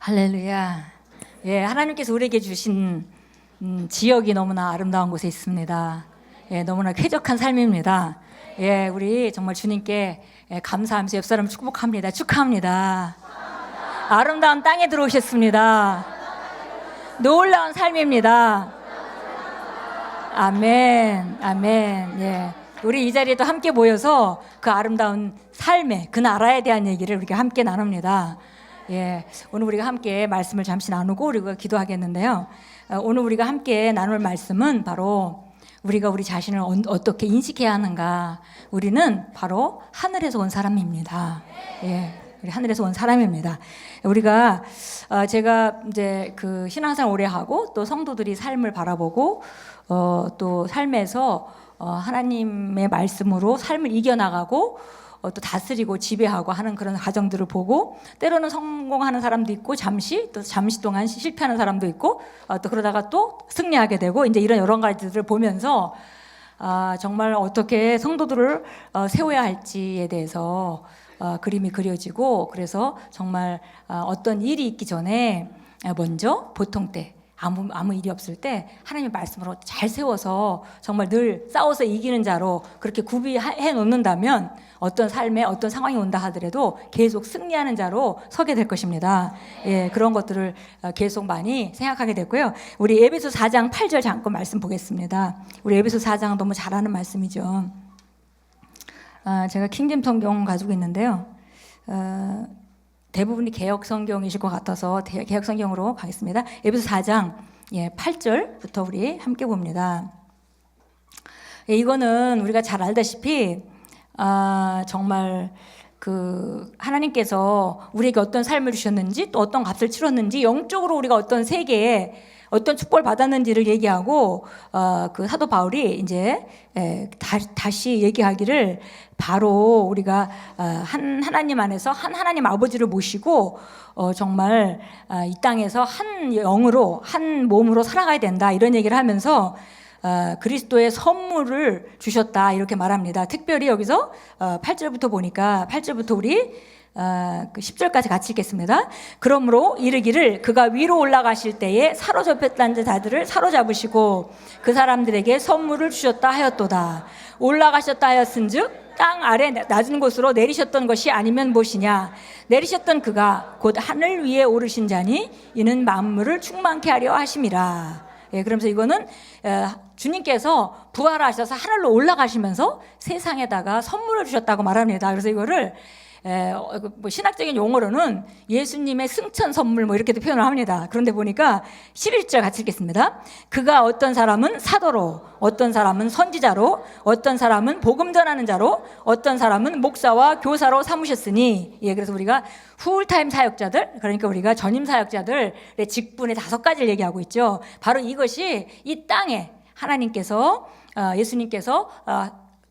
할렐루야. 예, 하나님께서 우리에게 주신 지역이 너무나 아름다운 곳에 있습니다. 예, 너무나 쾌적한 삶입니다. 예, 우리 정말 주님께 감사하면서 옆 사람 축복합니다. 축하합니다. 아름다운 땅에 들어오셨습니다. 놀라운 삶입니다. 아멘, 아멘. 예, 우리 이 자리에 또 함께 모여서 그 아름다운 삶의 그 나라에 대한 얘기를 우리가 함께 나눕니다. 예, 오늘 우리가 함께 말씀을 잠시 나누고 우리가 기도하겠는데요. 오늘 우리가 함께 나눌 말씀은 바로 우리가 우리 자신을 어떻게 인식해야 하는가. 우리는 바로 하늘에서 온 사람입니다. 예, 우리 하늘에서 온 사람입니다. 우리가 제가 이제 그 신앙생활 오래 하고 또 성도들이 삶을 바라보고 또 삶에서 하나님의 말씀으로 삶을 이겨나가고 또 다스리고 지배하고 하는 그런 과정들을 보고 때로는 성공하는 사람도 있고 잠시 동안 실패하는 사람도 있고 또 그러다가 또 승리하게 되고 이제 이런 여러 가지들을 보면서 정말 어떻게 성도들을 세워야 할지에 대해서 그림이 그려지고 그래서 정말 어떤 일이 있기 전에 먼저 보통 때 아무 일이 없을 때 하나님의 말씀으로 잘 세워서 정말 늘 싸워서 이기는 자로 그렇게 구비해 놓는다면 어떤 삶에 어떤 상황이 온다 하더라도 계속 승리하는 자로 서게 될 것입니다. 예, 그런 것들을 계속 많이 생각하게 됐고요. 우리 에베소 4장 8절 잠깐 말씀 보겠습니다. 우리 에베소 4장 너무 잘 아는 말씀이죠. 제가 킹잼 성경 가지고 있는데요. 대부분이 개혁 성경이실 것 같아서 개혁 성경으로 가겠습니다. 에베소 4장 8절부터 우리 함께 봅니다. 이거는 우리가 잘 알다시피 정말 그 하나님께서 우리에게 어떤 삶을 주셨는지 또 어떤 값을 치렀는지 영적으로 우리가 어떤 세계에 어떤 축복을 받았는지를 얘기하고 그 사도 바울이 이제 다시 얘기하기를 바로 우리가 한 하나님 안에서 한 하나님 아버지를 모시고 정말 이 땅에서 한 영으로 한 몸으로 살아가야 된다 이런 얘기를 하면서 그리스도의 선물을 주셨다 이렇게 말합니다. 특별히 여기서 8절부터 보니까 8절부터 우리 그 10절까지 같이 읽겠습니다. 그러므로 이르기를 그가 위로 올라가실 때에 사로잡혔다는 자들을 사로잡으시고 그 사람들에게 선물을 주셨다 하였도다. 올라가셨다 하였은즉 땅 아래 낮은 곳으로 내리셨던 것이 아니면 무엇이냐. 내리셨던 그가 곧 하늘 위에 오르신 자니 이는 만물을 충만케 하려 하심이라. 예, 그러면서 이거는 주님께서 부활하셔서 하늘로 올라가시면서 세상에다가 선물을 주셨다고 말합니다. 그래서 이거를 뭐 신학적인 용어로는 예수님의 승천 선물 뭐 이렇게도 표현을 합니다. 그런데 보니까 11절 같이 읽겠습니다. 그가 어떤 사람은 사도로, 어떤 사람은 선지자로, 어떤 사람은 복음 전하는 자로, 어떤 사람은 목사와 교사로 삼으셨으니. 예, 그래서 우리가 풀타임 사역자들, 그러니까 우리가 전임 사역자들의 직분의 5가지를 얘기하고 있죠. 바로 이것이 이 땅에 하나님께서 예수님께서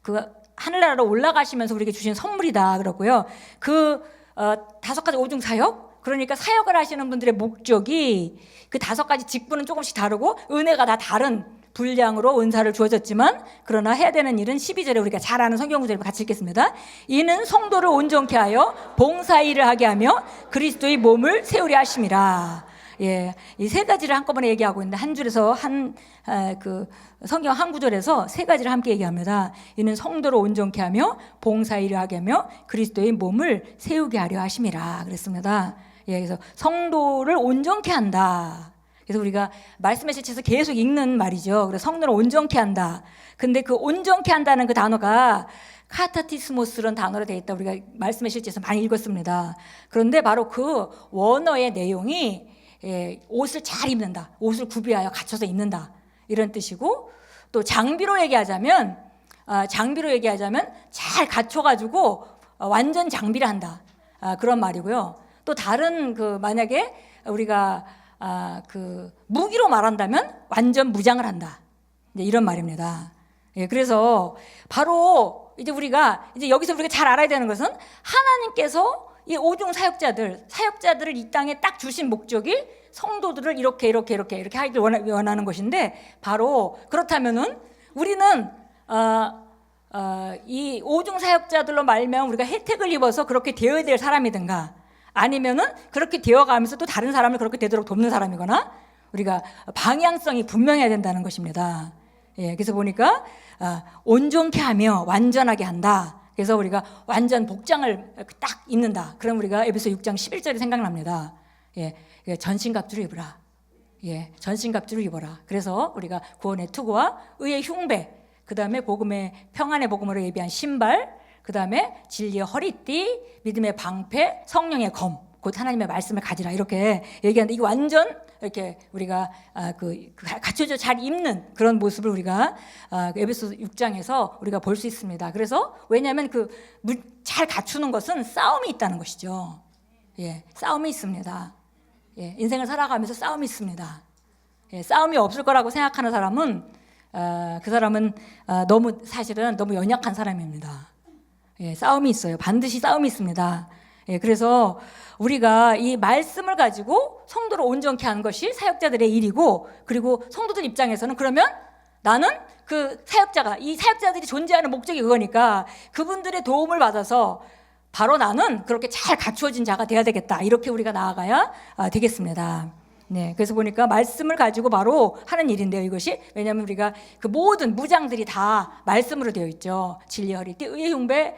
그 하늘나라로 올라가시면서 우리에게 주신 선물이다 그러고요. 그 5가지 오중 사역, 그러니까 사역을 하시는 분들의 목적이 그 5가지 직분은 조금씩 다르고 은혜가 다 다른 분량으로 은사를 주어졌지만 그러나 해야 되는 일은 12절에 우리가 잘 아는 성경 구절을 같이 읽겠습니다. 이는 성도를 온전케 하여 봉사일을 하게 하며 그리스도의 몸을 세우려 하심이라. 예, 이 3가지를 한꺼번에 얘기하고 있는데 한 줄에서 그 성경 한 구절에서 3가지를 함께 얘기합니다. 이는 성도를 온전케 하며 봉사일을 하게 하며 그리스도의 몸을 세우게 하려 하심이라 그랬습니다. 예, 그래서 성도를 온전케 한다. 그래서 우리가 말씀의 실체에서 계속 읽는 말이죠. 그래서 성도를 온전케 한다. 근데 그 온전케 한다는 그 단어가 카타티스모스라는 단어로 되어 있다. 우리가 말씀의 실체에서 많이 읽었습니다. 그런데 바로 그 원어의 내용이 옷을 잘 입는다. 옷을 구비하여 갖춰서 입는다. 이런 뜻이고 또 장비로 얘기하자면 잘 갖춰가지고 완전 장비를 한다. 그런 말이고요. 또 다른 만약에 우리가 그 무기로 말한다면 완전 무장을 한다. 이런 말입니다. 예, 그래서 바로 이제 여기서 우리가 잘 알아야 되는 것은 하나님께서 이 오중 사역자들을 이 땅에 딱 주신 목적이 성도들을 이렇게 하기를 원하는 것인데 바로 그렇다면은 우리는 이 오중 사역자들로 말미암아 우리가 혜택을 입어서 그렇게 되어야 될 사람이든가 아니면은 그렇게 되어가면서 또 다른 사람을 그렇게 되도록 돕는 사람이거나 우리가 방향성이 분명해야 된다는 것입니다. 예, 그래서 보니까 온전케 하며 완전하게 한다. 그래서 우리가 완전 복장을 딱 입는다. 그럼 우리가 에베소 6장 11절이 생각납니다. 예, 전신갑주를 입으라. 예, 전신갑주를 입어라. 그래서 우리가 구원의 투구와 의의 흉배, 그 다음에 복음의 평안의 복음으로 예비한 신발, 그 다음에 진리의 허리띠, 믿음의 방패, 성령의 검, 곧 하나님의 말씀을 가지라. 이렇게 얘기하는데 이게 완전 이렇게 우리가 갖춰져 잘 입는 그런 모습을 우리가 에베소 6장에서 우리가 볼 수 있습니다. 그래서 왜냐하면 잘 갖추는 것은 싸움이 있다는 것이죠. 예, 싸움이 있습니다. 예, 인생을 살아가면서 싸움이 있습니다. 예, 싸움이 없을 거라고 생각하는 사람은 그 사람은 사실은 너무 연약한 사람입니다. 예, 싸움이 있어요. 반드시 싸움이 있습니다. 예, 그래서 우리가 이 말씀을 가지고 성도를 온전케 하는 것이 사역자들의 일이고, 그리고 성도들 입장에서는 그러면 나는 이 사역자들이 존재하는 목적이 그거니까 그분들의 도움을 받아서 바로 나는 그렇게 잘 갖추어진 자가 돼야 되겠다. 이렇게 우리가 나아가야 되겠습니다. 네, 그래서 보니까 말씀을 가지고 바로 하는 일인데요, 이것이. 왜냐하면 우리가 그 모든 무장들이 다 말씀으로 되어 있죠. 진리 허리띠, 의의 흉배,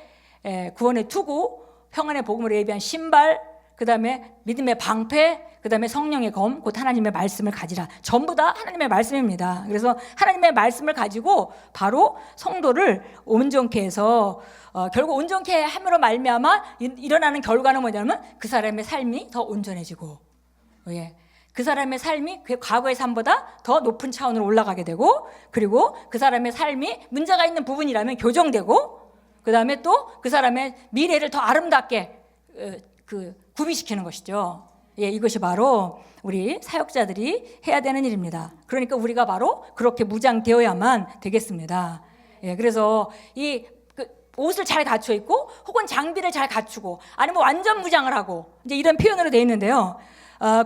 구원의 투구, 평안의 복음으로 예비한 신발, 그 다음에 믿음의 방패, 그 다음에 성령의 검, 곧 하나님의 말씀을 가지라. 전부 다 하나님의 말씀입니다. 그래서 하나님의 말씀을 가지고 바로 성도를 온전케 해서 결국 온전케 함으로 말미암아 일어나는 결과는 뭐냐면 그 사람의 삶이 더 온전해지고, 예, 그 사람의 삶이 그 과거의 삶보다 더 높은 차원으로 올라가게 되고, 그리고 그 사람의 삶이 문제가 있는 부분이라면 교정되고, 그 다음에 또 그 사람의 미래를 더 아름답게 구비시키는 것이죠. 예, 이것이 바로 우리 사역자들이 해야 되는 일입니다. 그러니까 우리가 바로 그렇게 무장되어야만 되겠습니다. 예, 그래서 옷을 잘 갖춰 입고, 혹은 장비를 잘 갖추고, 아니면 완전 무장을 하고, 이제 이런 표현으로 되어 있는데요.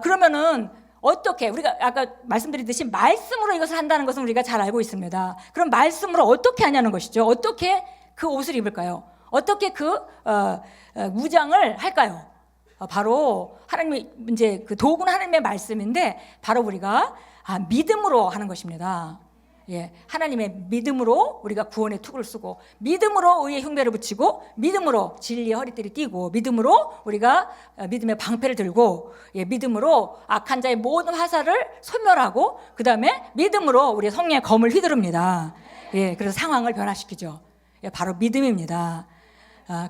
그러면은 어떻게, 우리가 아까 말씀드렸듯이 말씀으로 이것을 한다는 것은 우리가 잘 알고 있습니다. 그럼 말씀으로 어떻게 하냐는 것이죠. 어떻게 그 옷을 입을까요? 어떻게 무장을 할까요? 바로 하나님의 이제 그 도구는 하나님의 말씀인데, 바로 우리가 믿음으로 하는 것입니다. 예, 하나님의 믿음으로 우리가 구원의 투구를 쓰고, 믿음으로 의의 흉배를 붙이고, 믿음으로 진리의 허리띠를 띠고, 믿음으로 우리가 믿음의 방패를 들고, 예, 믿음으로 악한 자의 모든 화살을 소멸하고, 그 다음에 믿음으로 우리의 성령의 검을 휘두릅니다. 예, 그래서 상황을 변화시키죠. 예, 바로 믿음입니다.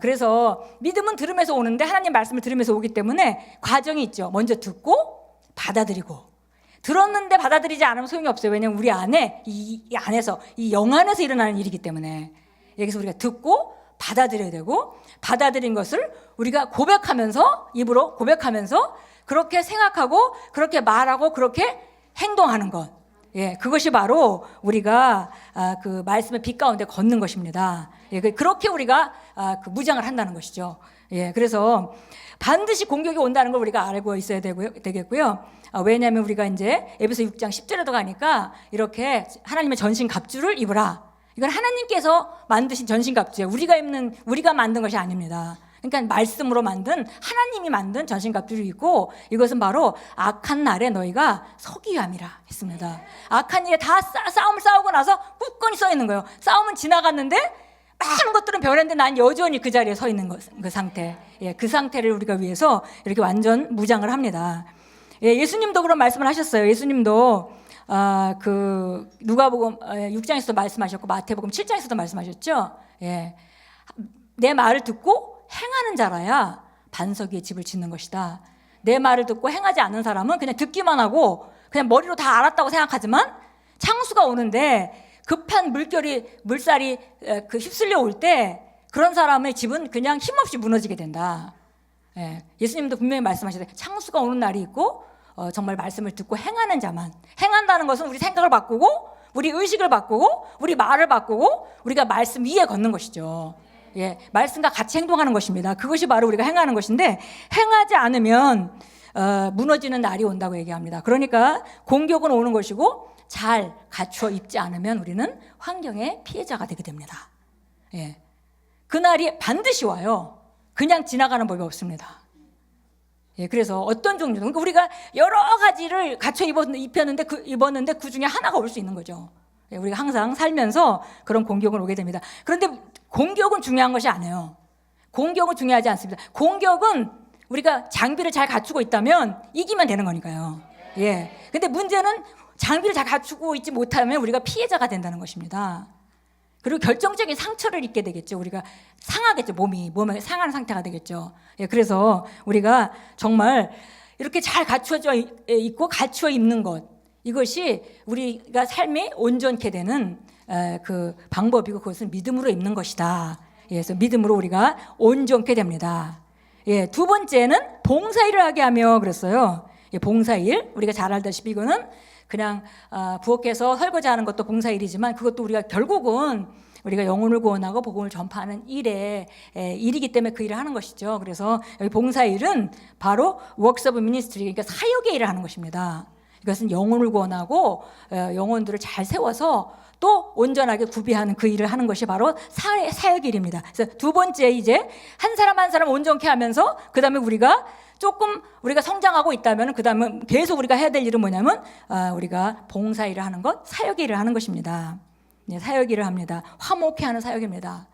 그래서 믿음은 들으면서 오는데, 하나님 말씀을 들으면서 오기 때문에 과정이 있죠. 먼저 듣고 받아들이고, 들었는데 받아들이지 않으면 소용이 없어요. 왜냐하면 우리 안에 이 안에서, 이 영 안에서 일어나는 일이기 때문에. 여기서 우리가 듣고 받아들여야 되고, 받아들인 것을 우리가 고백하면서, 입으로 고백하면서 그렇게 생각하고, 그렇게 말하고, 그렇게 행동하는 것. 예, 그것이 바로 우리가 그 말씀의 빛 가운데 걷는 것입니다. 예, 그렇게 우리가 그 무장을 한다는 것이죠. 예, 그래서 반드시 공격이 온다는 걸 우리가 알고 있어야 되겠고요. 왜냐하면 우리가 이제 에베소 6장 10절에도 가니까 이렇게 하나님의 전신갑주를 입으라. 이건 하나님께서 만드신 전신갑주예요. 우리가 만든 것이 아닙니다. 그러니까 말씀으로 만든, 하나님이 만든 전신갑주를 입고, 이것은 바로 악한 날에 너희가 서기 위함이라 했습니다. 악한 일에 다 싸움을 싸우고 나서 굳건히 서 있는 거예요. 싸움은 지나갔는데 많은 것들은 변했는데 난 여전히 그 자리에 서 있는 그 상태. 예, 그 상태를 우리가 위해서 이렇게 완전 무장을 합니다. 예, 예수님도 그런 말씀을 하셨어요. 예수님도 누가복음 6장에서도 말씀하셨고, 마태복음 7장에서도 말씀하셨죠. 예, 내 말을 듣고 행하는 자라야 반석 위에 집을 짓는 것이다. 내 말을 듣고 행하지 않는 사람은 그냥 듣기만 하고 그냥 머리로 다 알았다고 생각하지만, 창수가 오는데 급한 물살이 휩쓸려 올 때 그런 사람의 집은 그냥 힘없이 무너지게 된다. 예, 예수님도 분명히 말씀하셨어요. 창수가 오는 날이 있고, 정말 말씀을 듣고 행하는 자만. 행한다는 것은 우리 생각을 바꾸고, 우리 의식을 바꾸고, 우리 말을 바꾸고, 우리가 말씀 위에 걷는 것이죠. 예, 말씀과 같이 행동하는 것입니다. 그것이 바로 우리가 행하는 것인데, 행하지 않으면 무너지는 날이 온다고 얘기합니다. 그러니까 공격은 오는 것이고, 잘 갖추어 입지 않으면 우리는 환경의 피해자가 되게 됩니다. 예, 그날이 반드시 와요. 그냥 지나가는 법이 없습니다. 예, 그래서 어떤 종류, 그러니까 우리가 여러 가지를 갖춰 입었는데 그 중에 하나가 올 수 있는 거죠. 예, 우리가 항상 살면서 그런 공격은 오게 됩니다. 그런데 공격은 중요한 것이 아니에요. 공격은 중요하지 않습니다. 공격은 우리가 장비를 잘 갖추고 있다면 이기면 되는 거니까요. 예. 근데 문제는 장비를 잘 갖추고 있지 못하면 우리가 피해자가 된다는 것입니다. 그리고 결정적인 상처를 입게 되겠죠. 우리가 상하겠죠. 몸이 상하는 상태가 되겠죠. 예, 그래서 우리가 정말 이렇게 잘 갖추어져 있고 갖추어 입는 것, 이것이 우리가 삶이 온전케 되는 그 방법이고, 그것은 믿음으로 입는 것이다. 예, 그래서 믿음으로 우리가 온전케 됩니다. 예, 두 번째는 봉사일을 하게 하며 그랬어요. 예, 봉사일, 우리가 잘 알다시피 이거는 그냥 부엌에서 설거지하는 것도 봉사일이지만, 그것도 우리가 결국은 우리가 영혼을 구원하고 복음을 전파하는 일이기 때문에 그 일을 하는 것이죠. 그래서 여기 봉사일은 바로 works of ministry, 그러니까 사역의 일을 하는 것입니다. 이것은 영혼을 구원하고 영혼들을 잘 세워서 또 온전하게 구비하는 그 일을 하는 것이 바로 사역의 일입니다. 그래서 두 번째, 이제 한 사람 한 사람 온전케 하면서 그 다음에 우리가 조금 우리가 성장하고 있다면 그 다음에 계속 우리가 해야 될 일은 뭐냐면 우리가 봉사 일을 하는 것, 사역 일을 하는 것입니다. 네, 사역 일을 합니다. 화목케 하는 사역입니다.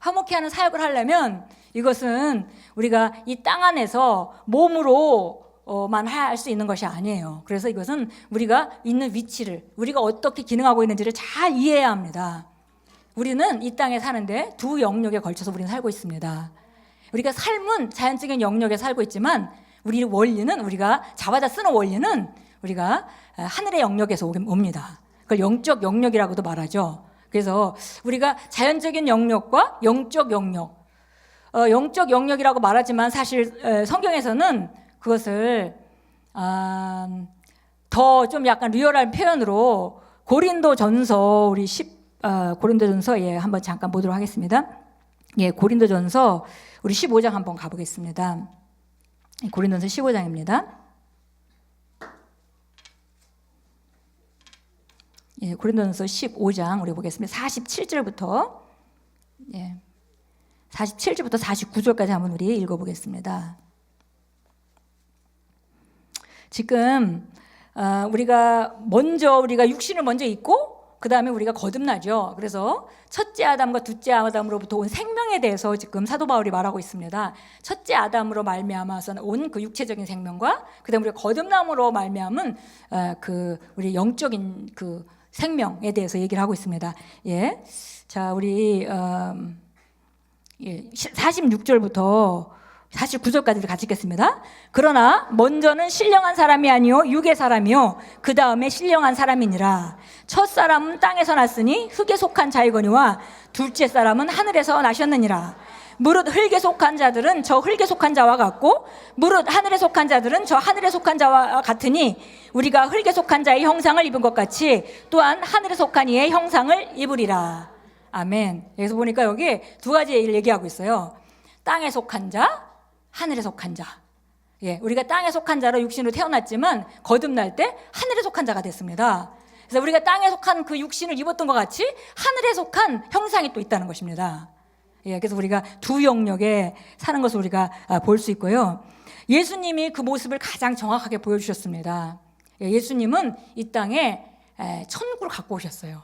화목케 하는 사역을 하려면 이것은 우리가 이 땅 안에서 몸으로만 할 수 있는 것이 아니에요. 그래서 이것은 우리가 있는 위치를, 우리가 어떻게 기능하고 있는지를 잘 이해해야 합니다. 우리는 이 땅에 사는데 두 영역에 걸쳐서 우리는 살고 있습니다. 우리가 삶은 자연적인 영역에 살고 있지만 우리 원리는, 우리가 잡아다 쓰는 원리는 우리가 하늘의 영역에서 옵니다. 그걸 영적 영역이라고도 말하죠. 그래서 우리가 자연적인 영역과 영적 영역, 영적 영역이라고 말하지만 사실 성경에서는 그것을 더 좀 약간 리얼한 표현으로 고린도전서, 우리 고린도전서 한번 잠깐 보도록 하겠습니다. 예, 고린도전서 우리 15장 한번 가보겠습니다. 고린도전서 15장입니다. 예, 고린도전서 15장 우리 보겠습니다. 47절부터 47절부터 49절까지 한번 우리 읽어보겠습니다. 지금 우리가 육신을 먼저 입고 그 다음에 우리가 거듭나죠. 그래서 첫째 아담과 둘째 아담으로부터 온 생명에 대해서 지금 사도 바울이 말하고 있습니다. 첫째 아담으로 말미암아서 온 그 육체적인 생명과 그 다음에 우리가 거듭남으로 말미암은 우리 영적인 그 생명에 대해서 얘기를 하고 있습니다. 예, 자 우리 46절부터 49절까지 같이 읽겠습니다. 그러나 먼저는 신령한 사람이 아니요 육의 사람이요 그 다음에 신령한 사람이니라. 첫 사람은 땅에서 났으니 흙에 속한 자이거니와 둘째 사람은 하늘에서 나셨느니라. 무릇 흙에 속한 자들은 저 흙에 속한 자와 같고 무릇 하늘에 속한 자들은 저 하늘에 속한 자와 같으니 우리가 흙에 속한 자의 형상을 입은 것 같이 또한 하늘에 속한 이의 형상을 입으리라. 아멘. 여기서 보니까 여기 두 가지 얘기를 얘기하고 있어요. 땅에 속한 자, 하늘에 속한 자. 예, 우리가 땅에 속한 자로 육신으로 태어났지만 거듭날 때 하늘에 속한 자가 됐습니다. 그래서 우리가 땅에 속한 그 육신을 입었던 것 같이 하늘에 속한 형상이 또 있다는 것입니다. 예, 그래서 우리가 두 영역에 사는 것을 우리가 볼 수 있고요. 예수님이 그 모습을 가장 정확하게 보여주셨습니다. 예, 예수님은 이 땅에 천국을 갖고 오셨어요.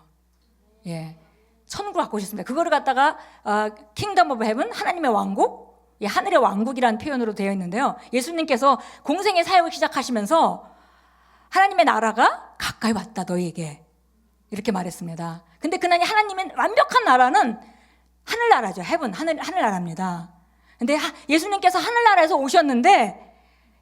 예, 천국을 갖고 오셨습니다. 그거를 갖다가 킹덤 오브 헤븐, 하나님의 왕국, 하늘의 왕국이라는 표현으로 되어 있는데요. 예수님께서 공생의 사역을 시작하시면서 하나님의 나라가 가까이 왔다 너희에게 이렇게 말했습니다. 근데 그날이 하나님의 완벽한 나라는 하늘나라죠. 헤븐, 하늘나라입니다. 근데 예수님께서 하늘나라에서 오셨는데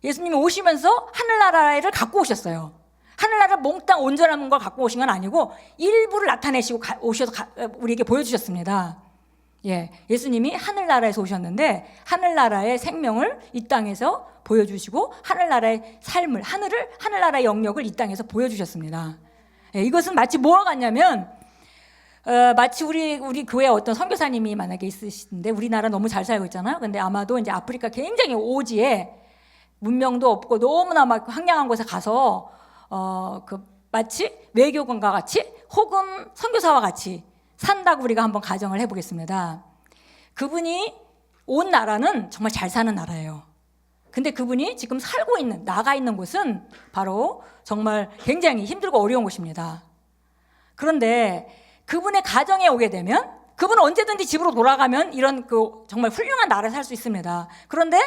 예수님이 오시면서 하늘나라를 갖고 오셨어요. 하늘나라 몽땅 온전한 걸 갖고 오신 건 아니고 일부를 나타내시고 오셔서 우리에게 보여주셨습니다. 예, 예수님이 하늘나라에서 오셨는데 하늘나라의 생명을 이 땅에서 보여주시고 하늘나라의 삶을, 하늘나라의 영역을 이 땅에서 보여주셨습니다. 예, 이것은 마치 뭐와 같냐면 마치 우리 교회 어떤 선교사님이 만약에 있으신데 우리나라 너무 잘 살고 있잖아요. 근데 아마도 이제 아프리카 굉장히 오지에 문명도 없고 너무나 막 황량한 곳에 가서 마치 외교관과 같이 혹은 선교사와 같이 산다고 우리가 한번 가정을 해보겠습니다. 그분이 온 나라는 정말 잘 사는 나라예요. 근데 그분이 지금 살고 있는, 나가 있는 곳은 바로 정말 굉장히 힘들고 어려운 곳입니다. 그런데 그분의 가정에 오게 되면 그분은 언제든지 집으로 돌아가면 이런 정말 훌륭한 나라에 살 수 있습니다. 그런데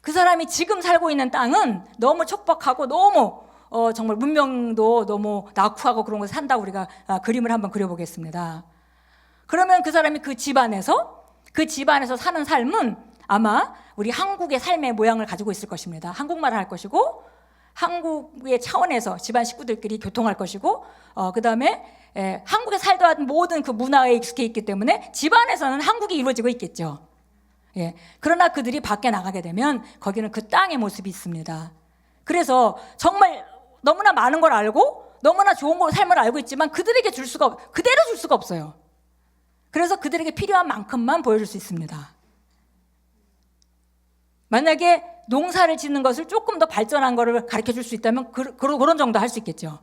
그 사람이 지금 살고 있는 땅은 너무 척박하고 너무 정말 문명도 너무 낙후하고 그런 곳에 산다고 우리가 그림을 한번 그려보겠습니다. 그러면 그 사람이 그 집안에서 사는 삶은 아마 우리 한국의 삶의 모양을 가지고 있을 것입니다. 한국말을 할 것이고 한국의 차원에서 집안 식구들끼리 교통할 것이고 그 다음에 한국에 살던 모든 그 문화에 익숙해 있기 때문에 집안에서는 한국이 이루어지고 있겠죠. 예. 그러나 그들이 밖에 나가게 되면 거기는 그 땅의 모습이 있습니다. 그래서 정말 너무나 많은 걸 알고 너무나 좋은 삶을 알고 있지만 그대로 줄 수가 없어요. 그래서 그들에게 필요한 만큼만 보여줄 수 있습니다. 만약에 농사를 짓는 것을 조금 더 발전한 거를 가르쳐 줄 수 있다면 그런 정도 할 수 있겠죠.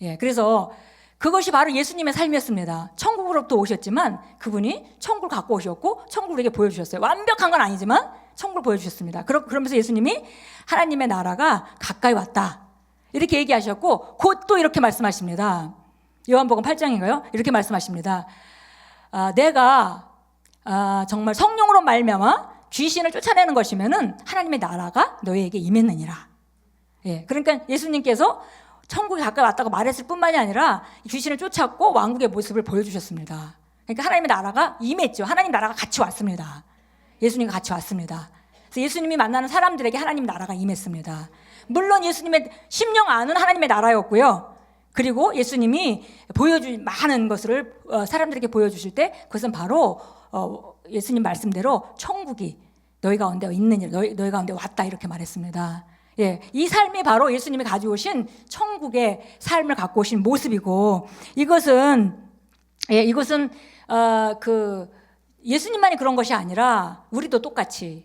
예, 그래서 그것이 바로 예수님의 삶이었습니다. 천국으로부터 오셨지만 그분이 천국을 갖고 오셨고 천국을 우리에게 보여주셨어요. 완벽한 건 아니지만 천국을 보여주셨습니다. 그러면서 예수님이 하나님의 나라가 가까이 왔다 이렇게 얘기하셨고 곧 또 이렇게 말씀하십니다. 요한복음 8장인가요? 이렇게 말씀하십니다. 내가 정말 성령으로 말미암아 귀신을 쫓아내는 것이면은 하나님의 나라가 너희에게 임했느니라. 예, 그러니까 예수님께서 천국에 가까이 왔다고 말했을 뿐만이 아니라 귀신을 쫓았고 왕국의 모습을 보여주셨습니다. 그러니까 하나님의 나라가 임했죠. 하나님 나라가 같이 왔습니다. 예수님과 같이 왔습니다. 그래서 예수님이 만나는 사람들에게 하나님 나라가 임했습니다. 물론 예수님의 심령 안은 하나님의 나라였고요. 그리고 예수님이 보여준 많은 것을 사람들에게 보여주실 때 그것은 바로 예수님 말씀대로 천국이 너희 가운데 있느니라, 너희 가운데 왔다 이렇게 말했습니다. 예, 이 삶이 바로 예수님이 가져오신 천국의 삶을 갖고 오신 모습이고 이것은 예수님만이 그런 것이 아니라 우리도 똑같이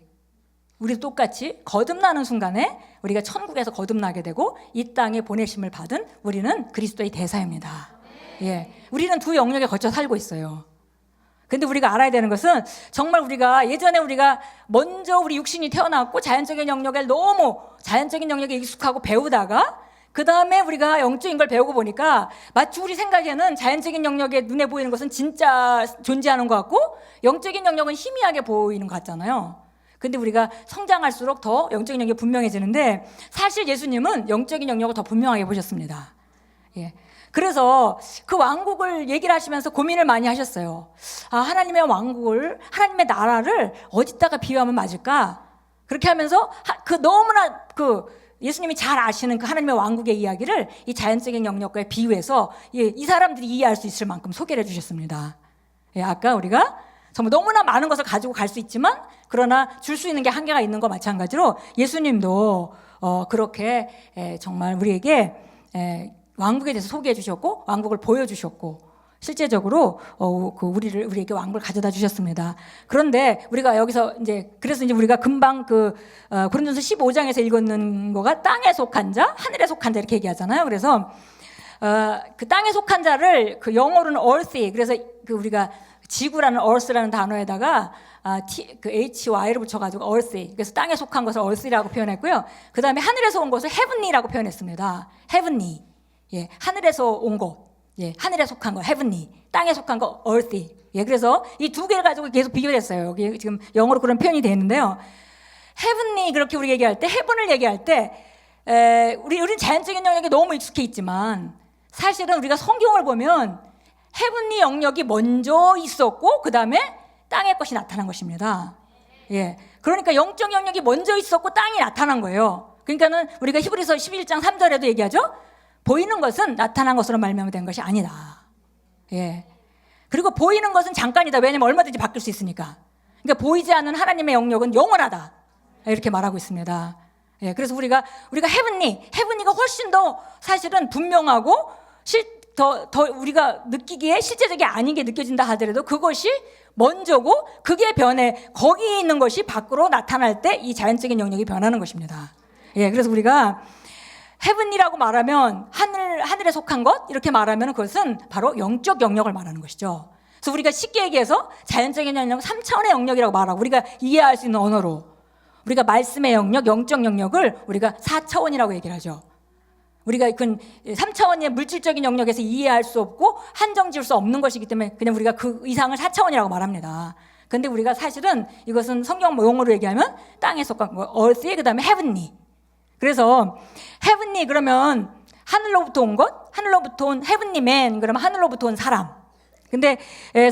거듭나는 순간에 우리가 천국에서 거듭나게 되고 이 땅에 보내심을 받은 우리는 그리스도의 대사입니다. 예, 우리는 두 영역에 거쳐 살고 있어요. 근데 우리가 알아야 되는 것은 정말 우리가 예전에 먼저 우리 육신이 태어났고 자연적인 영역에 익숙하고 배우다가 그 다음에 우리가 영적인 걸 배우고 보니까 마치 우리 생각에는 자연적인 영역에 눈에 보이는 것은 진짜 존재하는 것 같고 영적인 영역은 희미하게 보이는 것 같잖아요. 근데 우리가 성장할수록 더 영적인 영역이 분명해지는데 사실 예수님은 영적인 영역을 더 분명하게 보셨습니다. 예. 그래서 그 왕국을 얘기를 하시면서 고민을 많이 하셨어요. 하나님의 왕국을, 하나님의 나라를 어디다가 비유하면 맞을까? 그렇게 하면서 너무나 예수님이 잘 아시는 그 하나님의 왕국의 이야기를 이 자연적인 영역과 비유해서 이 사람들이 이해할 수 있을 만큼 소개를 해주셨습니다. 예, 아까 우리가 정말 너무나 많은 것을 가지고 갈 수 있지만 그러나 줄 수 있는 게 한계가 있는 것 마찬가지로 예수님도 그렇게 정말 우리에게 왕국에 대해서 소개해 주셨고 왕국을 보여주셨고 실제적으로 우리에게 왕국을 가져다 주셨습니다. 그런데 우리가 여기서 그래서 우리가 금방 고린도서 15장에서 읽었는 거가 땅에 속한 자, 하늘에 속한 자 이렇게 얘기하잖아요. 그래서 그 땅에 속한 자를 영어로는 earthy, 그래서 우리가 지구라는 earth라는 단어에다가 hy를 붙여가지고 earthy, 그래서 땅에 속한 것을 earth라고 표현했고요. 그 다음에 하늘에서 온 것을 heavenly라고 표현했습니다. heavenly, 예, 하늘에서 온 것, 예, 하늘에 속한 거 heavenly, 땅에 속한 거 earthy. 예, 그래서 이 두 개를 가지고 계속 비교했어요. 여기 지금 영어로 그런 표현이 되어 있는데요. heavenly 그렇게 우리 얘기할 때, heaven을 얘기할 때, 우리는 자연적인 영역에 너무 익숙해 있지만 사실은 우리가 성경을 보면 heavenly 영역이 먼저 있었고 그 다음에 땅의 것이 나타난 것입니다. 예, 그러니까 영적 영역이 먼저 있었고 땅이 나타난 거예요. 그러니까는 우리가 히브리서 11장 3절에도 얘기하죠. 보이는 것은 나타난 것으로 말미암아 된 것이 아니다. 예. 그리고 보이는 것은 잠깐이다. 왜냐면 얼마든지 바뀔 수 있으니까. 그러니까 보이지 않는 하나님의 영역은 영원하다. 이렇게 말하고 있습니다. 예. 그래서 우리가 heavenly가 훨씬 더 사실은 분명하고 더 우리가 느끼기에 실제적이 아닌 게 느껴진다 하더라도 그것이 먼저고 그게 변해 거기에 있는 것이 밖으로 나타날 때 이 자연적인 영역이 변하는 것입니다. 예. 그래서 우리가 헤븐이라고 말하면 하늘에 속한 것 이렇게 말하면 그것은 바로 영적 영역을 말하는 것이죠. 그래서 우리가 쉽게 얘기해서 자연적인 영역 3차원의 영역이라고 말하고 우리가 이해할 수 있는 언어로 우리가 말씀의 영역, 영적 영역을 우리가 4차원이라고 얘기를 하죠. 우리가 그 3차원의 물질적인 영역에서 이해할 수 없고 한정 지을 수 없는 것이기 때문에 그냥 우리가 그 이상을 4차원이라고 말합니다. 근데 우리가 사실은 이것은 성경 용어로 얘기하면 땅에 속한 거, earthly, 그다음에 heavenly. 그래서 heavenly 그러면 하늘로부터 온 것, 하늘로부터 온 heavenly man 그러면 하늘로부터 온 사람. 근데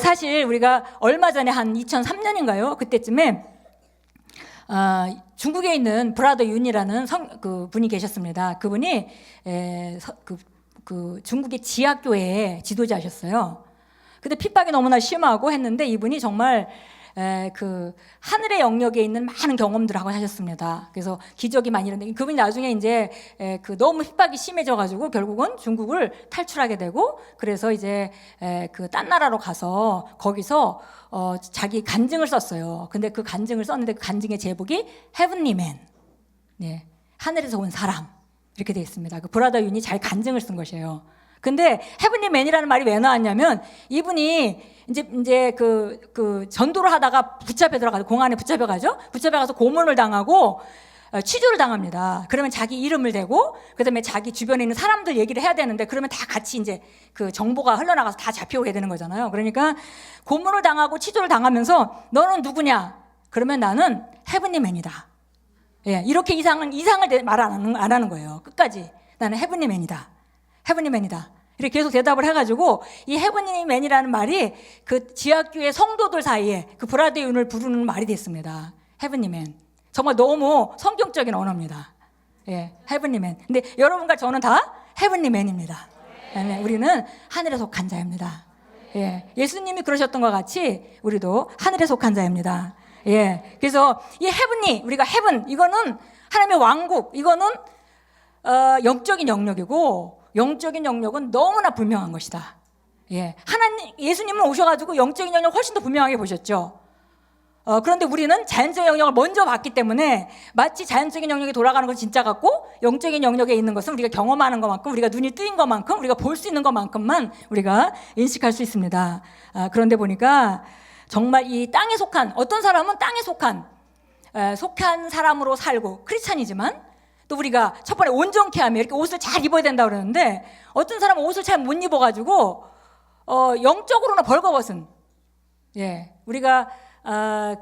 사실 우리가 얼마 전에 한 2003년인가요? 그때쯤에 중국에 있는 브라더 윤이라는 그 분이 계셨습니다. 그분이 그 중국의 지하교회의 지도자셨어요. 근데 핍박이 너무나 심하고 했는데 이분이 정말 그 하늘의 영역에 있는 많은 경험들을 하고 하셨습니다. 그래서 기적이 많이 일어났는데 그분이 나중에 이제 그 너무 핍박이 심해져가지고 결국은 중국을 탈출하게 되고 그래서 이제 그 딴 나라로 가서 거기서 자기 간증을 썼어요. 근데 그 간증을 썼는데 그 간증의 제목이 Heavenly Man, 네, 하늘에서 온 사람 이렇게 되어 있습니다. 그 브라더 윤이 잘 간증을 쓴 것이에요. 근데 헤븐리 맨이라는 말이 왜 나왔냐면 이분이 이제 그 전도를 하다가 붙잡혀 들어가서 공안에 붙잡혀 가죠. 붙잡혀 가서 고문을 당하고 취조를 당합니다. 그러면 자기 이름을 대고 그다음에 자기 주변에 있는 사람들 얘기를 해야 되는데 그러면 다 같이 이제 그 정보가 흘러나가서 다 잡혀오게 되는 거잖아요. 그러니까 고문을 당하고 취조를 당하면서 너는 누구냐? 그러면 나는 헤븐리 맨이다. 예, 이렇게 이상을 말 안 하는 거예요. 끝까지 나는 헤븐리 맨이다. 헤븐리 맨이다. 이렇게 계속 대답을 해가지고 이 헤븐리 맨이라는 말이 그 지하교회 성도들 사이에 그 브라더 윤을 부르는 말이 됐습니다. 헤븐리 맨. 정말 너무 성경적인 언어입니다. 예, 헤븐리 맨. 근데 여러분과 저는 다 헤븐리 맨입니다. 우리는 하늘에 속한 자입니다. 예, 예수님이 그러셨던 것 같이 우리도 하늘에 속한 자입니다. 예, 그래서 이 헤븐리, 우리가 헤븐, 이거는 하나님의 왕국, 이거는 영적인 영역이고 영적인 영역은 너무나 분명한 것이다. 예, 예수님은 오셔가지고 영적인 영역 훨씬 더 분명하게 보셨죠. 그런데 우리는 자연적인 영역을 먼저 봤기 때문에 마치 자연적인 영역이 돌아가는 건 진짜 같고 영적인 영역에 있는 것은 우리가 경험하는 것만큼 우리가 눈이 뜨인 것만큼 우리가 볼 수 있는 것만큼만 우리가 인식할 수 있습니다. 그런데 보니까 정말 이 땅에 속한 어떤 사람은 땅에 속한 사람으로 살고 크리스찬이지만 또 우리가 첫 번에 온전케 하며 이렇게 옷을 잘 입어야 된다고 그러는데 어떤 사람은 옷을 잘 못 입어가지고 영적으로는 벌거벗은, 예, 우리가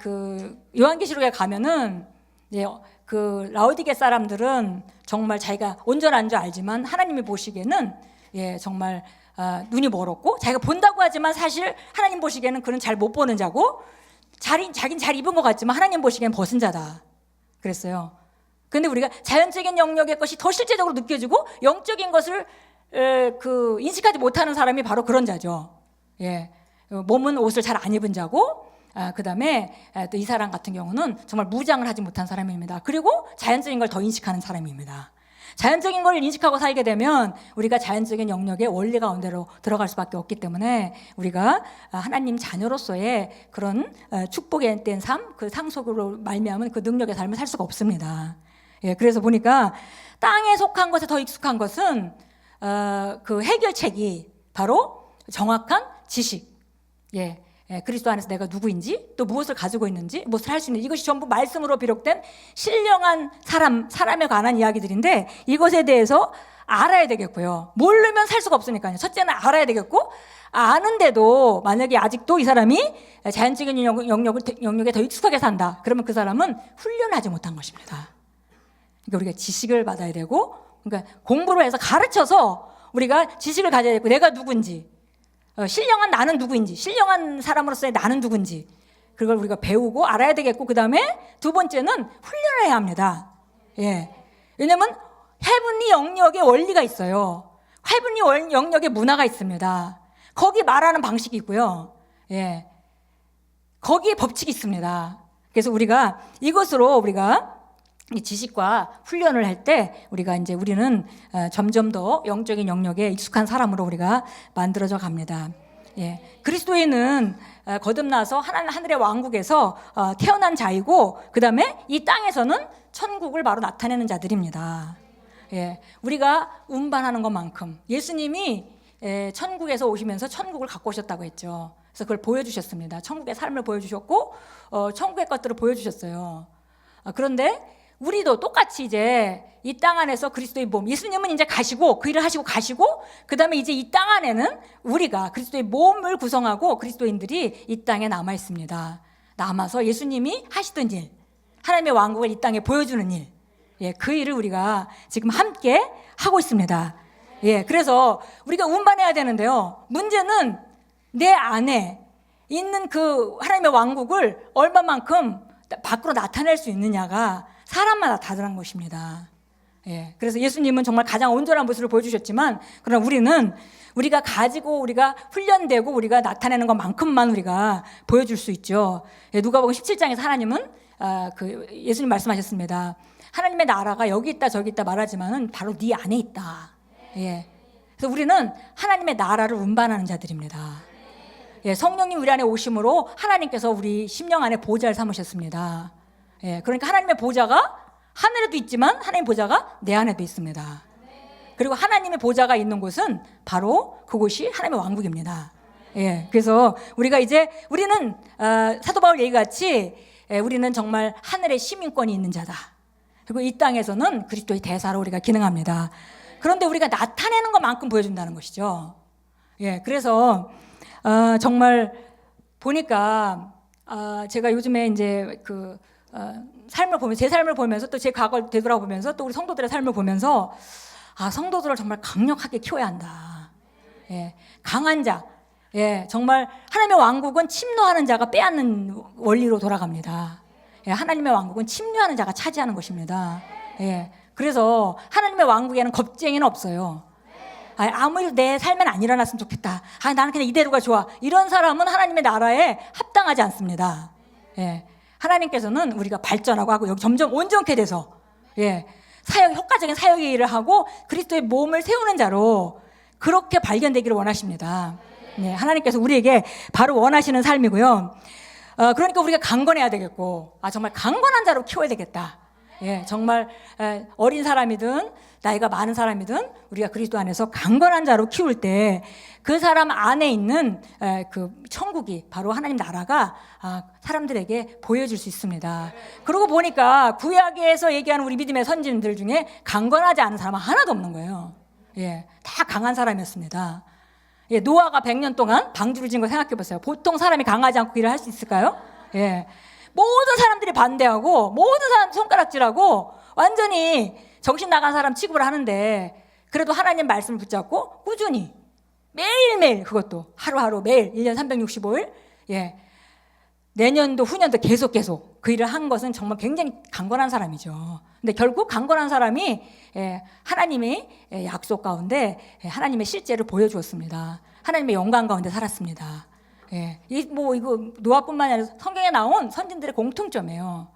그 요한계시록에 가면은 예, 그 라오디게 사람들은 정말 자기가 온전한 줄 알지만 하나님이 보시기에는 예, 정말 눈이 멀었고 자기가 본다고 하지만 사실 하나님 보시기에는 그는 잘 못 보는 자고 자긴 잘 입은 것 같지만 하나님 보시기에는 벗은 자다 그랬어요. 그런데 우리가 자연적인 영역의 것이 더 실제적으로 느껴지고 영적인 것을 그 인식하지 못하는 사람이 바로 그런 자죠. 예, 몸은 옷을 잘 안 입은 자고 그다음에 또 이 사람 같은 경우는 정말 무장을 하지 못한 사람입니다. 그리고 자연적인 걸 더 인식하는 사람입니다. 자연적인 걸 인식하고 살게 되면 우리가 자연적인 영역의 원리 가운데로 들어갈 수밖에 없기 때문에 우리가 하나님 자녀로서의 그런 축복에 된 삶, 그 상속으로 말미암은 그 능력의 삶을 살 수가 없습니다. 예, 그래서 보니까 땅에 속한 것에 더 익숙한 것은 그 해결책이 바로 정확한 지식. 예. 예, 그리스도 안에서 내가 누구인지 또 무엇을 가지고 있는지 무엇을 할 수 있는지 이것이 전부 말씀으로 비롯된 신령한 사람에 관한 이야기들인데 이것에 대해서 알아야 되겠고요. 모르면 살 수가 없으니까요. 첫째는 알아야 되겠고 아는데도 만약에 아직도 이 사람이 자연적인 영역에 더 익숙하게 산다. 그러면 그 사람은 훈련하지 못한 것입니다. 그러니까 우리가 지식을 받아야 되고 그러니까 공부를 해서 가르쳐서 우리가 지식을 가져야 되고 내가 누군지 신령한 나는 누구인지 신령한 사람으로서의 나는 누군지 그걸 우리가 배우고 알아야 되겠고 그 다음에 두 번째는 훈련을 해야 합니다. 예, 왜냐하면 헤븐리 영역의 원리가 있어요. 헤븐리 영역의 문화가 있습니다. 거기 말하는 방식이 있고요. 예, 거기에 법칙이 있습니다. 그래서 우리가 이것으로 우리가 이 지식과 훈련을 할 때 우리는 점점 더 영적인 영역에 익숙한 사람으로 우리가 만들어져 갑니다. 예, 그리스도인은 거듭나서 하늘의 왕국에서 태어난 자이고 그 다음에 이 땅에서는 천국을 바로 나타내는 자들입니다. 예, 우리가 운반하는 것만큼 예수님이 천국에서 오시면서 천국을 갖고 오셨다고 했죠. 그래서 그걸 보여주셨습니다. 천국의 삶을 보여주셨고 천국의 것들을 보여주셨어요. 그런데 우리도 똑같이 이제 이 땅 안에서 그리스도의 몸, 예수님은 이제 가시고 그 일을 하시고 가시고, 그 다음에 이제 이 땅 안에는 우리가 그리스도의 몸을 구성하고 그리스도인들이 이 땅에 남아 있습니다. 남아서 예수님이 하시던 일, 하나님의 왕국을 이 땅에 보여주는 일, 그 일을 우리가 지금 함께 하고 있습니다. 그래서 우리가 운반해야 되는데요, 문제는 내 안에 있는 그 하나님의 왕국을 얼마만큼 밖으로 나타낼 수 있느냐가 사람마다 다른 것입니다. 그래서 예수님은 정말 가장 온전한 모습을 보여주셨지만, 그러나 우리는 우리가 가지고 우리가 훈련되고 우리가 나타내는 것만큼만 우리가 보여줄 수 있죠. 누가복음 17장에서 하나님은 예수님 말씀하셨습니다. 하나님의 나라가 여기 있다 저기 있다 말하지만은 바로 네 안에 있다. 그래서 우리는 하나님의 나라를 운반하는 자들입니다. 성령님 우리 안에 오심으로 하나님께서 우리 심령 안에 보좌를 삼으셨습니다. 그러니까 하나님의 보좌가 하늘에도 있지만 하나님의 보좌가 내 안에도 있습니다. 그리고 하나님의 보좌가 있는 곳은 바로 그곳이 하나님의 왕국입니다. 그래서 우리가 이제 우리는 사도 바울 얘기같이 우리는 정말 하늘의 시민권이 있는 자다. 그리고 이 땅에서는 그리스도의 대사로 우리가 기능합니다. 그런데 우리가 나타내는 것만큼 보여준다는 것이죠. 그래서 정말 보니까 제가 요즘에 이제 삶을 보면서, 제 삶을 보면서 또 제 과거를 되돌아보면서 또 우리 성도들의 삶을 보면서 성도들을 정말 강력하게 키워야 한다. 강한 자, 정말 하나님의 왕국은 침노하는 자가 빼앗는 원리로 돌아갑니다. 하나님의 왕국은 침노하는 자가 차지하는 것입니다. 그래서 하나님의 왕국에는 겁쟁이는 없어요. 아무리 내 삶엔 안 일어났으면 좋겠다. 나는 그냥 이대로가 좋아. 이런 사람은 하나님의 나라에 합당하지 않습니다. 하나님께서는 우리가 발전하고 하고 여기 점점 온전케 돼서 효과적인 사역의 일을 하고 그리스도의 몸을 세우는 자로 그렇게 발견되기를 원하십니다. 하나님께서 우리에게 바로 원하시는 삶이고요. 그러니까 우리가 강건해야 되겠고, 정말 강건한 자로 키워야 되겠다. 정말 어린 사람이든 나이가 많은 사람이든 우리가 그리스도 안에서 강건한 자로 키울 때 그 사람 안에 있는 그 천국이 바로 하나님 나라가 사람들에게 보여줄 수 있습니다. 그러고 보니까 구약에서 얘기하는 우리 믿음의 선진들 중에 강건하지 않은 사람은 하나도 없는 거예요. 다 강한 사람이었습니다. 노아가 100년 동안 방주를 지은 거 생각해 보세요. 보통 사람이 강하지 않고 일을 할 수 있을까요? 모든 사람들이 반대하고 모든 사람 손가락질하고 완전히 정신 나간 사람 취급을 하는데, 그래도 하나님 말씀을 붙잡고 꾸준히 매일매일, 그것도 하루하루 매일 1년 365일 내년도 후년도 계속 그 일을 한 것은 정말 굉장히 강건한 사람이죠. 근데 결국 강건한 사람이 하나님의 약속 가운데 하나님의 실제를 보여주었습니다. 하나님의 영광 가운데 살았습니다. 이거 노아뿐만 아니라 성경에 나온 선진들의 공통점이에요.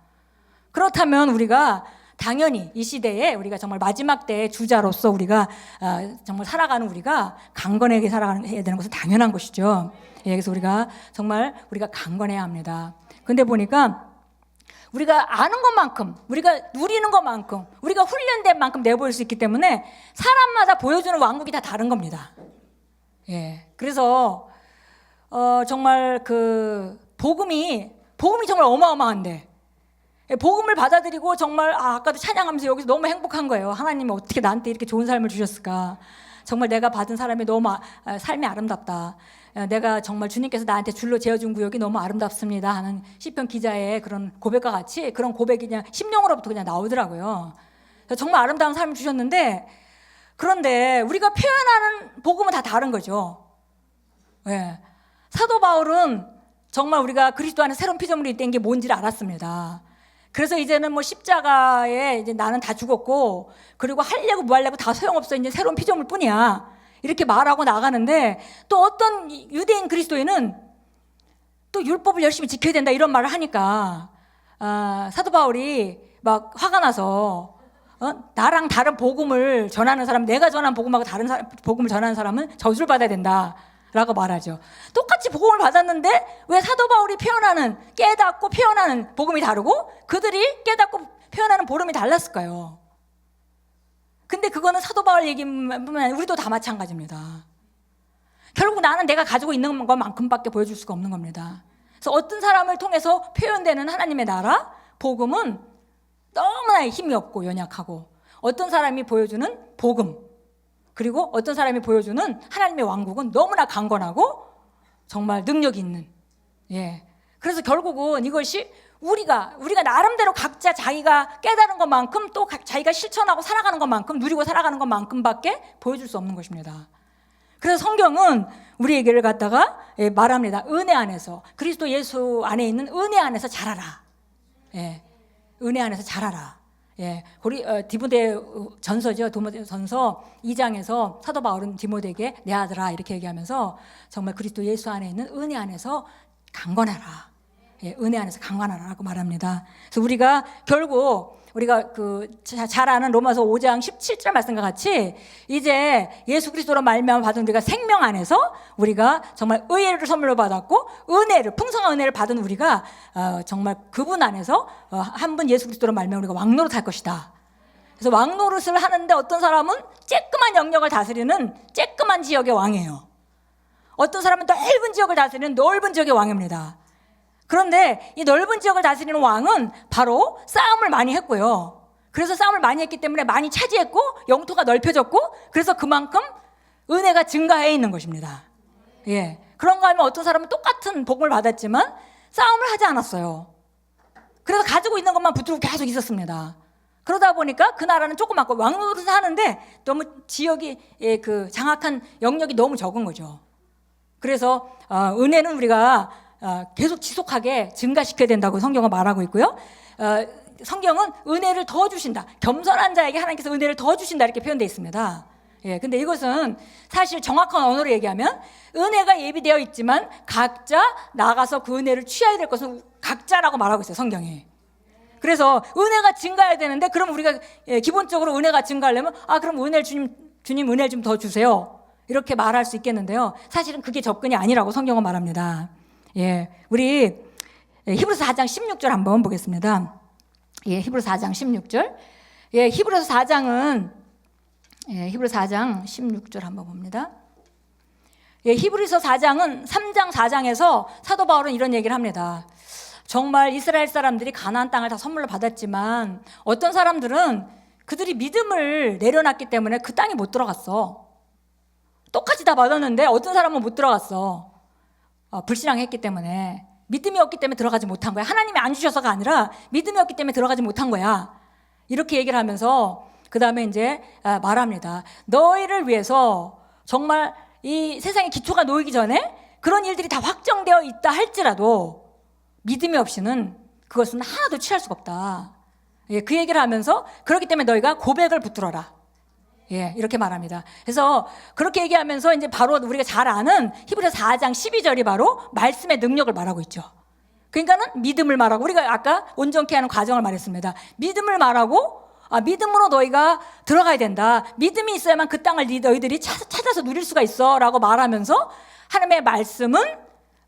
그렇다면 우리가 당연히 이 시대에 우리가 정말 마지막 때의 주자로서 우리가 정말 살아가는, 우리가 강건하게 살아가야 되는 것은 당연한 것이죠. 그래서 우리가 정말 우리가 강건해야 합니다. 근데 보니까 우리가 아는 것만큼, 우리가 누리는 것만큼, 우리가 훈련된 만큼 내보일 수 있기 때문에 사람마다 보여주는 왕국이 다 다른 겁니다. 그래서 정말 복음이 정말 어마어마한데, 복음을 받아들이고 정말 아까도 찬양하면서 여기서 너무 행복한 거예요. 하나님이 어떻게 나한테 이렇게 좋은 삶을 주셨을까. 정말 내가 받은 사람이 너무 삶이 아름답다. 내가 정말 주님께서 나한테 줄로 재어준 구역이 너무 아름답습니다 하는 시편 기자의 그런 고백과 같이 그런 고백이 그냥 심령으로부터 그냥 나오더라고요. 정말 아름다운 삶을 주셨는데, 그런데 우리가 표현하는 복음은 다 다른 거죠. 사도 바울은 정말 우리가 그리스도 안에 새로운 피조물이 된 게 뭔지를 알았습니다. 그래서 이제는 십자가에 이제 나는 다 죽었고, 그리고 하려고 뭐 하려고 다 소용없어. 이제 새로운 피조물 뿐이야. 이렇게 말하고 나가는데, 또 어떤 유대인 그리스도인은 또 율법을 열심히 지켜야 된다 이런 말을 하니까 사도 바울이 막 화가 나서 나랑 다른 복음을 전하는 사람, 내가 전한 복음하고 다른 복음을 전하는 사람은 저주를 받아야 된다 라고 말하죠. 똑같이 복음을 받았는데 왜 사도 바울이 깨닫고 표현하는 복음이 다르고 그들이 깨닫고 표현하는 복음이 달랐을까요? 근데 그거는 사도 바울 얘기뿐만 아니라 우리도 다 마찬가지입니다. 결국 나는 내가 가지고 있는 것만큼밖에 보여줄 수가 없는 겁니다. 그래서 어떤 사람을 통해서 표현되는 하나님의 나라, 복음은 너무나 힘이 없고 연약하고, 어떤 사람이 보여주는 복음, 그리고 어떤 사람이 보여주는 하나님의 왕국은 너무나 강건하고 정말 능력 있는. 그래서 결국은 이것이 우리가 나름대로 각자 자기가 깨달은 것만큼, 또 자기가 실천하고 살아가는 것만큼, 누리고 살아가는 것만큼밖에 보여줄 수 없는 것입니다. 그래서 성경은 우리에게를 갖다가 말합니다. 은혜 안에서, 그리스도 예수 안에 있는 은혜 안에서 자라라. 은혜 안에서 자라라. 우리 디모데 전서죠. 디모데 전서 2장에서 사도 바울은 디모데에게 내 아들아 이렇게 얘기하면서 정말 그리스도 예수 안에 있는 은혜 안에서 강건하라. 은혜 안에서 강건하라고 말합니다. 그래서 우리가 결국 우리가 잘 아는 로마서 5장 17절 말씀과 같이 이제 예수 그리스도로 말미암아 받은 우리가 생명 안에서 우리가 정말 의를 선물로 받았고, 풍성한 은혜를 받은 우리가 정말 그분 안에서 한 분 예수 그리스도로 말미암아 우리가 왕노릇 할 것이다. 그래서 왕노릇을 하는데 어떤 사람은 쬐끄만 영역을 다스리는 쬐끄만 지역의 왕이에요. 어떤 사람은 넓은 지역을 다스리는 넓은 지역의 왕입니다. 그런데 이 넓은 지역을 다스리는 왕은 바로 싸움을 많이 했고요. 그래서 싸움을 많이 했기 때문에 많이 차지했고 영토가 넓혀졌고, 그래서 그만큼 은혜가 증가해 있는 것입니다. 그런가 하면 어떤 사람은 똑같은 복을 받았지만 싸움을 하지 않았어요. 그래서 가지고 있는 것만 붙들고 계속 있었습니다. 그러다 보니까 그 나라는 조그맣고 왕노릇을 하는데 너무 지역이 장악한 영역이 너무 적은 거죠. 그래서 은혜는 우리가 계속 지속하게 증가시켜야 된다고 성경은 말하고 있고요. 성경은 은혜를 더 주신다. 겸손한 자에게 하나님께서 은혜를 더 주신다 이렇게 표현되어 있습니다. 근데 이것은 사실 정확한 언어로 얘기하면 은혜가 예비되어 있지만 각자 나가서 그 은혜를 취해야 될 것은 각자라고 말하고 있어요, 성경이. 그래서 은혜가 증가해야 되는데, 그럼 우리가 기본적으로 은혜가 증가하려면 그럼 주님 은혜를 좀 더 주세요 이렇게 말할 수 있겠는데요. 사실은 그게 접근이 아니라고 성경은 말합니다. 우리 히브리서 4장 16절 한번 보겠습니다. 히브리서 4장 16절. 히브리서 4장은 히브리서 4장 16절 한번 봅니다. 히브리서 4장은 3장 4장에서 사도 바울은 이런 얘기를 합니다. 정말 이스라엘 사람들이 가나안 땅을 다 선물로 받았지만 어떤 사람들은 그들이 믿음을 내려놨기 때문에 그 땅에 못 들어갔어. 똑같이 다 받았는데 어떤 사람은 못 들어갔어. 불신앙했기 때문에, 믿음이 없기 때문에 들어가지 못한 거야. 하나님이 안 주셔서가 아니라 믿음이 없기 때문에 들어가지 못한 거야. 이렇게 얘기를 하면서 그 다음에 이제 말합니다. 너희를 위해서 정말 이 세상의 기초가 놓이기 전에 그런 일들이 다 확정되어 있다 할지라도 믿음이 없이는 그것은 하나도 취할 수가 없다. 그 얘기를 하면서 그렇기 때문에 너희가 고백을 붙들어라. 이렇게 말합니다. 그래서 그렇게 얘기하면서 이제 바로 우리가 잘 아는 히브리서 4장 12절이 바로 말씀의 능력을 말하고 있죠. 그러니까는 믿음을 말하고, 우리가 아까 온전케 하는 과정을 말했습니다. 믿음을 말하고, 믿음으로 너희가 들어가야 된다. 믿음이 있어야만 그 땅을 너희들이 찾아서 누릴 수가 있어 라고 말하면서 하나님의 말씀은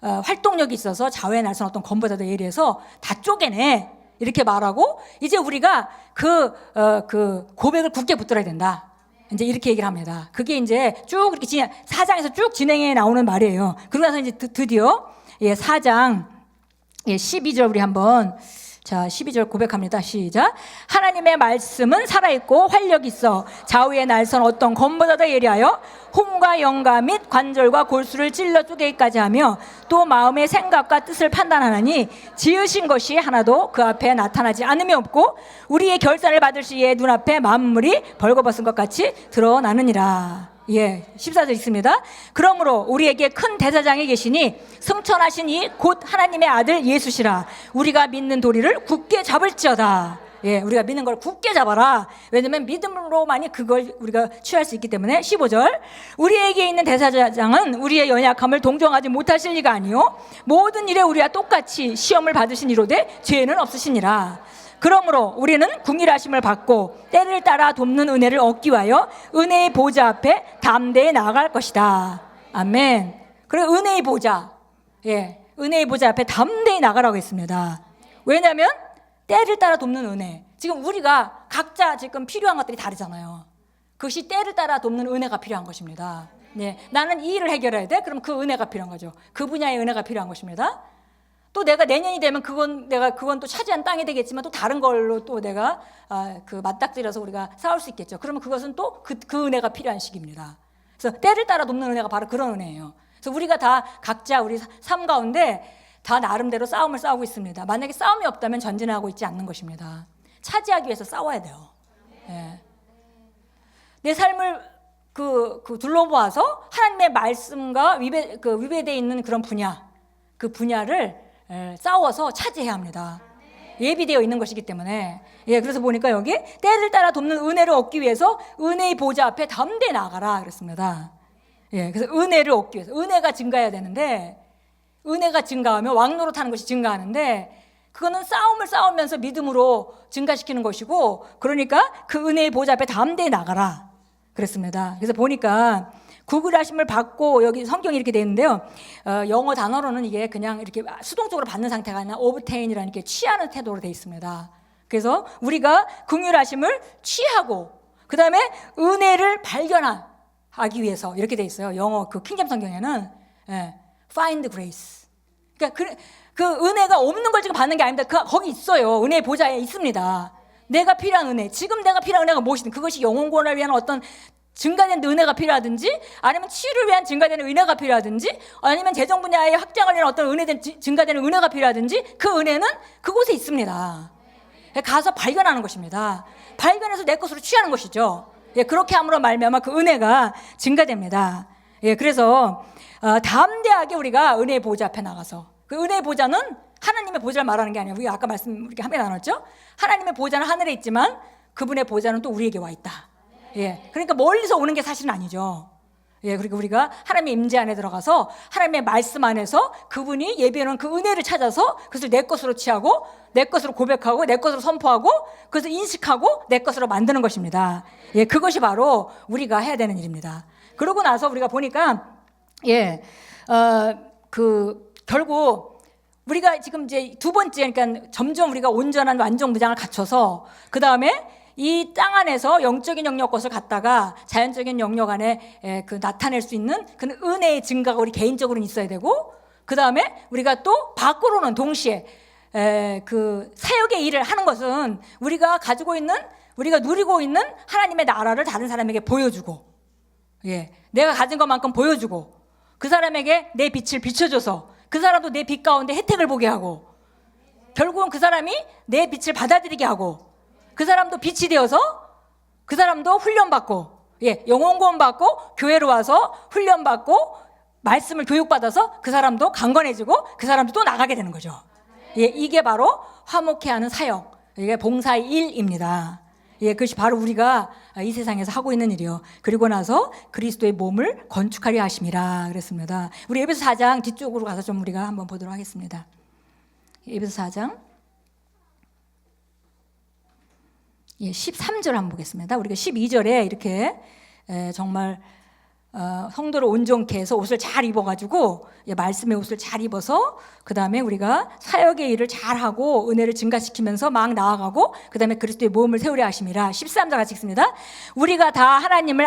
활동력이 있어서 좌우의 날선 어떤 검보다도 예리해서 다 쪼개내 이렇게 말하고, 이제 우리가 그 고백을 굳게 붙들어야 된다. 이제 이렇게 얘기를 합니다. 그게 이제 쭉 이렇게 4장에서 쭉 진행해 나오는 말이에요. 그러고 나서 이제 드디어 4장 12절 우리 한번 12절 고백합니다. 시작. 하나님의 말씀은 살아있고 활력이 있어 좌우의 날선 어떤 검보다도 예리하여 혼과 영과 및 관절과 골수를 찔러 쪼개기까지 하며 또 마음의 생각과 뜻을 판단하나니 지으신 것이 하나도 그 앞에 나타나지 않음이 없고 우리의 결산을 받을 시에 눈앞에 만물이 벌거벗은 것 같이 드러나느니라. 14절 있습니다. 그러므로 우리에게 큰 대사장이 계시니 승천하신 이 곧 하나님의 아들 예수시라. 우리가 믿는 도리를 굳게 잡을지어다. 우리가 믿는 걸 굳게 잡아라. 왜냐면 믿음으로만이 그걸 우리가 취할 수 있기 때문에. 15절. 우리에게 있는 대사장은 우리의 연약함을 동정하지 못하실 리가 아니요 모든 일에 우리와 똑같이 시험을 받으신 이로되 죄는 없으시니라. 그러므로 우리는 궁일하심을 받고 때를 따라 돕는 은혜를 얻기 위하여 은혜의 보좌 앞에 담대히 나아갈 것이다. 아멘. 그리고 은혜의 보좌, 은혜의 보좌 앞에 담대히 나가라고 했습니다. 왜냐하면 때를 따라 돕는 은혜. 지금 우리가 각자 지금 필요한 것들이 다르잖아요. 그것이 때를 따라 돕는 은혜가 필요한 것입니다. 나는 이 일을 해결해야 돼. 그럼 그 은혜가 필요한 거죠. 그 분야의 은혜가 필요한 것입니다. 또 내가 내년이 되면 그건 또 차지한 땅이 되겠지만 또 다른 걸로 또 내가 그 맞닥뜨려서 우리가 싸울 수 있겠죠. 그러면 그것은 또 그 은혜가 필요한 시기입니다. 그래서 때를 따라 돕는 은혜가 바로 그런 은혜예요. 그래서 우리가 다 각자 우리 삶 가운데 다 나름대로 싸움을 싸우고 있습니다. 만약에 싸움이 없다면 전진하고 있지 않는 것입니다. 차지하기 위해서 싸워야 돼요. 예. 내 삶을 둘러보아서 하나님의 말씀과 위배되어 있는 그런 분야, 그 분야를 싸워서 차지해야 합니다. 예비되어 있는 것이기 때문에. 예, 그래서 보니까 여기 때를 따라 돕는 은혜를 얻기 위해서 은혜의 보좌 앞에 담대히 나가라 그랬습니다. 예, 그래서 은혜를 얻기 위해서 은혜가 증가해야 되는데, 은혜가 증가하면 왕노릇하는 것이 증가하는데, 그거는 싸움을 싸우면서 믿음으로 증가시키는 것이고, 그러니까 그 은혜의 보좌 앞에 담대히 나가라 그랬습니다. 그래서 보니까 구글하심을 받고, 여기 성경이 이렇게 되어 있는데요. 영어 단어로는 이게 그냥 이렇게 수동적으로 받는 상태가 아니라 obtain이라는 게 취하는 태도로 되어 있습니다. 그래서 우리가 긍휼하심을 취하고, 그 다음에 은혜를 발견하기 위해서 이렇게 되어 있어요. 영어 그 킹잼 성경에는 find grace. 그러니까 그 은혜가 없는 걸 지금 받는 게 아닙니다. 거기 있어요. 은혜의 보좌에 있습니다. 내가 필요한 은혜, 지금 내가 필요한 은혜가 무엇이든, 그것이 영혼 구원을 위한 어떤 증가된 은혜가 필요하든지, 아니면 치유를 위한 증가되는 은혜가 필요하든지, 아니면 재정 분야의 확장을 위한 어떤 증가되는 은혜가 필요하든지, 그 은혜는 그곳에 있습니다. 가서 발견하는 것입니다. 발견해서 내 것으로 취하는 것이죠. 예, 그렇게 함으로 말미암아 그 은혜가 증가됩니다. 예, 그래서 담대하게 우리가 은혜의 보좌 앞에 나가서, 그 은혜의 보좌는 하나님의 보좌를 말하는 게 아니에요. 우리 아까 이렇게 함께 나눴죠. 하나님의 보좌는 하늘에 있지만 그분의 보좌는 또 우리에게 와 있다. 예, 그러니까 멀리서 오는 게 사실은 아니죠. 예, 그러니까 우리가 하나님의 임재 안에 들어가서 하나님의 말씀 안에서 그분이 예비해놓은 그 은혜를 찾아서 그것을 내 것으로 취하고, 내 것으로 고백하고, 내 것으로 선포하고, 그것을 인식하고 내 것으로 만드는 것입니다. 예, 그것이 바로 우리가 해야 되는 일입니다. 그러고 나서 우리가 보니까 결국 우리가 지금 이제 두 번째, 그러니까 점점 우리가 온전한 완전 무장을 갖춰서 그 다음에 이 땅 안에서 영적인 영역 것을 갖다가 자연적인 영역 안에 나타낼 수 있는 그 은혜의 증가가 우리 개인적으로는 있어야 되고, 그 다음에 우리가 또 밖으로는 동시에 그 사역의 일을 하는 것은 우리가 가지고 있는, 우리가 누리고 있는 하나님의 나라를 다른 사람에게 보여주고, 예, 내가 가진 것만큼 보여주고, 그 사람에게 내 빛을 비춰줘서 그 사람도 내 빛 가운데 혜택을 보게 하고, 결국은 그 사람이 내 빛을 받아들이게 하고, 그 사람도 빛이 되어서 그 사람도 훈련받고, 예, 영혼구원 받고 교회로 와서 훈련받고 말씀을 교육받아서 그 사람도 강건해지고 그 사람도 또 나가게 되는 거죠. 예, 이게 바로 화목해 하는 사역, 이게 봉사의 일입니다. 예, 그것이 바로 우리가 이 세상에서 하고 있는 일이요. 그리고 나서 그리스도의 몸을 건축하려 하심이라 그랬습니다. 우리 에베소 4장 뒤쪽으로 가서 좀 우리가 한번 보도록 하겠습니다. 에베소 4장 13절 한번 보겠습니다. 우리가 12절에 이렇게 정말 성도를 온전케 해서 옷을 잘 입어가지고, 말씀의 옷을 잘 입어서 그 다음에 우리가 사역의 일을 잘하고 은혜를 증가시키면서 막 나아가고, 그 다음에 그리스도의 몸을 세우려 하심이라. 13절 같이 읽습니다. 우리가 다 하나님을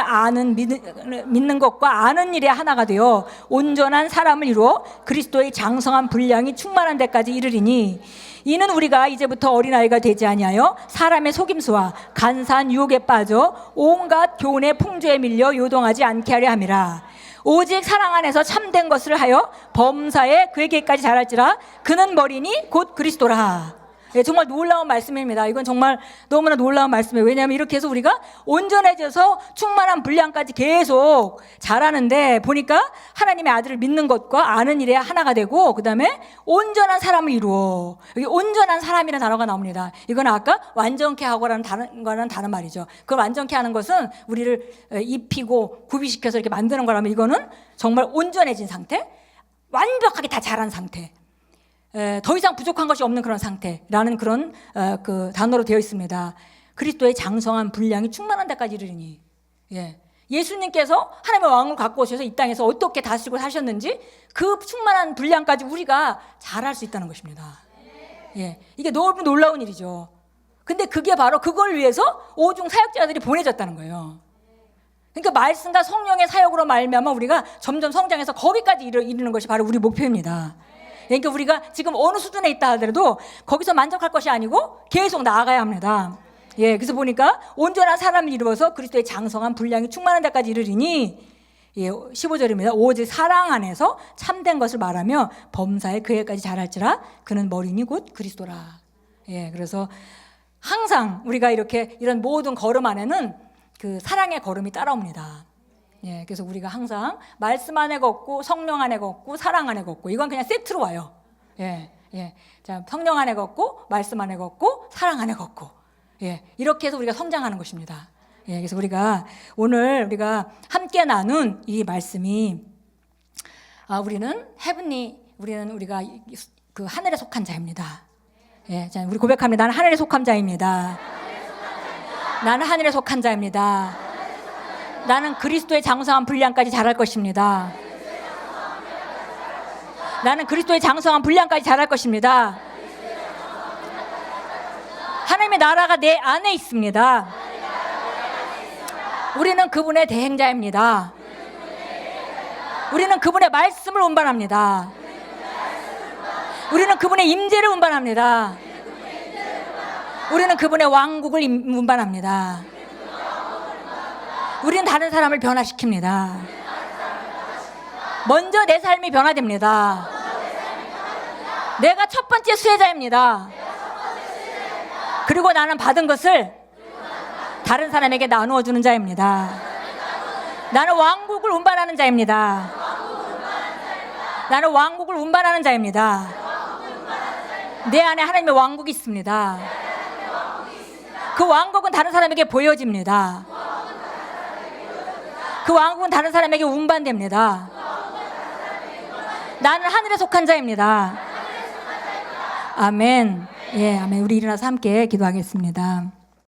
믿는 것과 아는 일에 하나가 되어 온전한 사람을 이루어 그리스도의 장성한 분량이 충만한 데까지 이르리니, 이는 우리가 이제부터 어린아이가 되지 아니하여 사람의 속임수와 간사한 유혹에 빠져 온갖 교훈의 풍조에 밀려 요동하지 않게 하려 함이라. 오직 사랑 안에서 참된 것을 하여 범사에 그에게까지 자랄지라. 그는 머리니 곧 그리스도라. 예, 정말 놀라운 말씀입니다. 이건 정말 너무나 놀라운 말씀이에요. 왜냐하면 이렇게 해서 우리가 온전해져서 충만한 분량까지 계속 자라는데, 보니까 하나님의 아들을 믿는 것과 아는 일에 하나가 되고, 그 다음에 온전한 사람을 이루어. 여기 온전한 사람이라는 단어가 나옵니다. 이건 아까 완전케 하고라는 다른 말이죠. 그걸 완전케 하는 것은 우리를 입히고 구비시켜서 이렇게 만드는 거라면, 이거는 정말 온전해진 상태, 완벽하게 다 자란 상태, 더 이상 부족한 것이 없는 그런 상태라는 그런 그 단어로 되어 있습니다. 그리스도의 장성한 분량이 충만한 데까지 이르리니. 예, 예수님께서 하나님의 왕을 갖고 오셔서 이 땅에서 어떻게 다스리고 사셨는지 그 충만한 분량까지 우리가 잘할 수 있다는 것입니다. 예, 이게 너무 놀라운 일이죠. 근데 그게 바로 그걸 위해서 오중 사역자들이 보내졌다는 거예요. 그러니까 말씀과 성령의 사역으로 말미암아 우리가 점점 성장해서 거기까지 이르는 것이 바로 우리 목표입니다. 그러니까 우리가 지금 어느 수준에 있다 하더라도 거기서 만족할 것이 아니고 계속 나아가야 합니다. 예, 그래서 보니까 온전한 사람을 이루어서 그리스도의 장성한 분량이 충만한 데까지 이르리니, 예, 15절입니다. 오직 사랑 안에서 참된 것을 말하며 범사에 그에까지 자랄지라 그는 머리니 곧 그리스도라. 예, 그래서 항상 우리가 이렇게 이런 모든 걸음 안에는 그 사랑의 걸음이 따라옵니다. 예, 그래서 우리가 항상 말씀 안에 걷고 성령 안에 걷고 사랑 안에 걷고, 이건 그냥 세트로 와요. 예, 예. 자, 성령 안에 걷고 말씀 안에 걷고 사랑 안에 걷고, 예, 이렇게 해서 우리가 성장하는 것입니다. 예, 그래서 오늘 우리가 함께 나눈 이 말씀이, 우리는 우리가 그 하늘에 속한 자입니다. 예, 자, 우리 고백합니다. 나는 하늘에 속한 자입니다. 나는 하늘에 속한 자입니다. 나는 그리스도의 장성한 분량까지 자랄 것입니다. 나는 그리스도의 장성한 분량까지 자랄 것입니다. 하나님의 나라가 내 안에 있습니다. 우리는 그분의 대행자입니다. 우리는 그분의 말씀을 운반합니다. 우리는 그분의 임재를 운반합니다. 우리는 그분의 왕국을 운반합니다. 우리는 다른 사람을 변화시킵니다. 먼저 내 삶이 변화됩니다. 내가 첫 번째 수혜자입니다. 그리고 나는 받은 것을 다른 사람에게 나누어 주는 자입니다. 나는 왕국을 운반하는 자입니다. 나는 왕국을 운반하는 자입니다. 내 안에 하나님의 왕국이 있습니다. 그 왕국은 다른 사람에게 보여집니다. 그 왕국은 다른 사람에게 운반됩니다. 나는 하늘에 속한 자입니다. 아멘. 예, 아멘. 우리 일어나서 함께 기도하겠습니다.